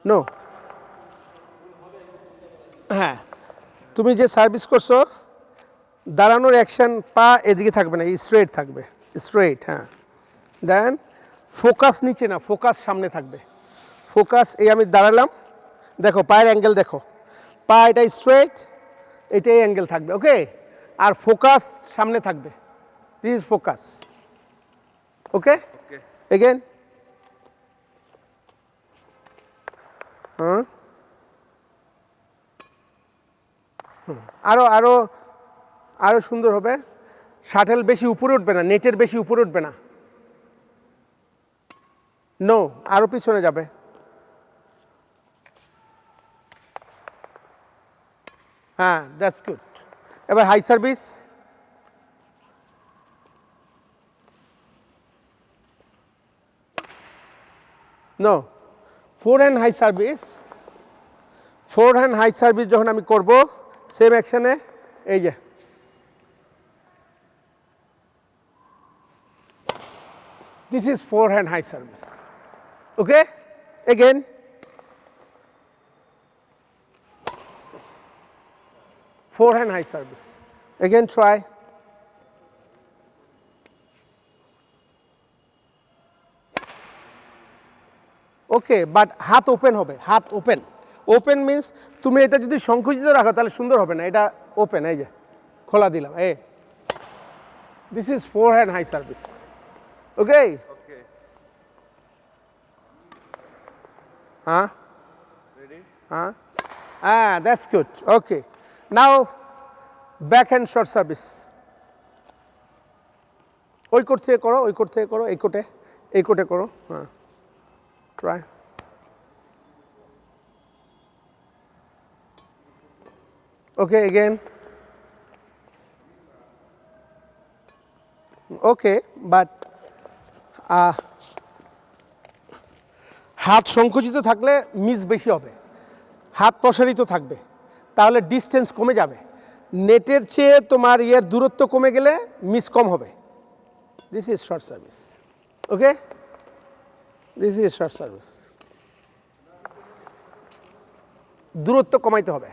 no হ্যাঁ তুমি যে সার্ভিস করছো দাঁড়ানোর অ্যাকশন পা এদিকে থাকবে না স্ট্রেট থাকবে স্ট্রেট হ্যাঁ দেন ফোকাস নিচে না ফোকাস সামনে থাকবে ফোকাস এই আমি দাঁড়ালাম দেখো পায়ের অ্যাঙ্গেল দেখো পা এটা স্ট্রেট এটাই অ্যাঙ্গেল থাকবে ওকে আর ফোকাস সামনে থাকবে this is focus okay again হ্যাঁ আরো আরো আরো সুন্দর হবে শাটেল বেশি উপরে উঠবে না নেটের বেশি উপরে উঠবে না নো আরো পিছনে যাবে হ্যাঁ দ্যাটস গুড এবার high service no forehand high service forehand high service যখন আমি করব সেম অ্যাকশনে এই যে this is forehand high service okay again forehand high service again try okay but হাত ওপেন হবে হাত ওপেন ওপেন মিন্স তুমি এটা যদি সংকুচিত রাখো তাহলে সুন্দর হবে না এটা ওপেন এই যে খোলা দিলাম এই this is forehand high service okay huh ready huh that's good okay now backhand short service ওই কোট থেকে করো ওই কোট থেকে করো এই কোটে করো হ্যাঁ try okay again okay but হাত সংকুচিত থাকলে মিস বেশি হবে হাত প্রসারিত থাকবে তাহলে ডিসটেন্স কমে যাবে নেটের চেয়ে তোমার এর দূরত্ব কমে গেলে মিস কম হবে this is short service okay this is short service দূরত্ব কমাইতে হবে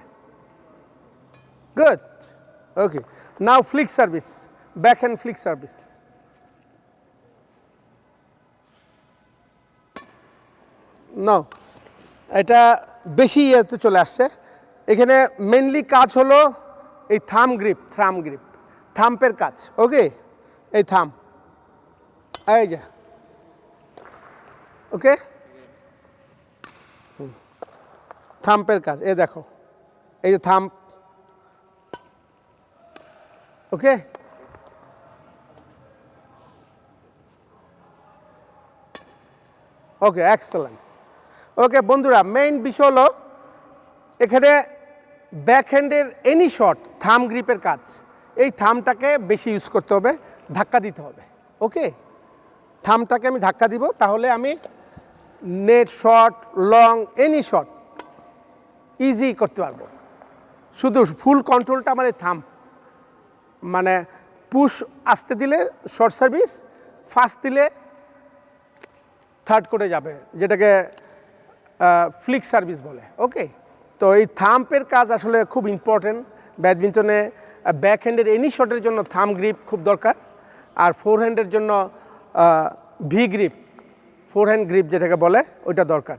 good okay now flick service backhand flick service no এটা বেশি ইয়েতে চলে আসছে এখানে মেনলি কাজ হলো এই থাম গ্রিপ থাম্পের কাজ ওকে এই থাম এই যে ওকে থাম্পের কাজ এই দেখো এই যে থাম্প ওকে ওকে এক্সেলেন্ট ওকে বন্ধুরা মেইন বিষয় হলো এখানে ব্যাক হ্যান্ডের এনি শট থাম গ্রিপের কাজ এই থামটাকে বেশি ইউজ করতে হবে ধাক্কা দিতে হবে ওকে থামটাকে আমি ধাক্কা দিব তাহলে আমি net shot long any shot easy করতে পারবো শুধু ফুল কন্ট্রোলটা আমার এই থাম মানে পুশ আসতে দিলে শর্ট সার্ভিস ফাস্ট দিলে থার্ড কোর্টে যাবে যেটাকে ফ্লিক সার্ভিস বলে ওকে তো এই থাম্পের কাজ আসলে খুব ইম্পর্টেন্ট ব্যাডমিন্টনে ব্যাক হ্যান্ডের এনি শটের জন্য থাম গ্রিপ খুব দরকার আর ফোর হ্যান্ডের জন্য V grip forehand grip যেটাকে বলে ওইটা দরকার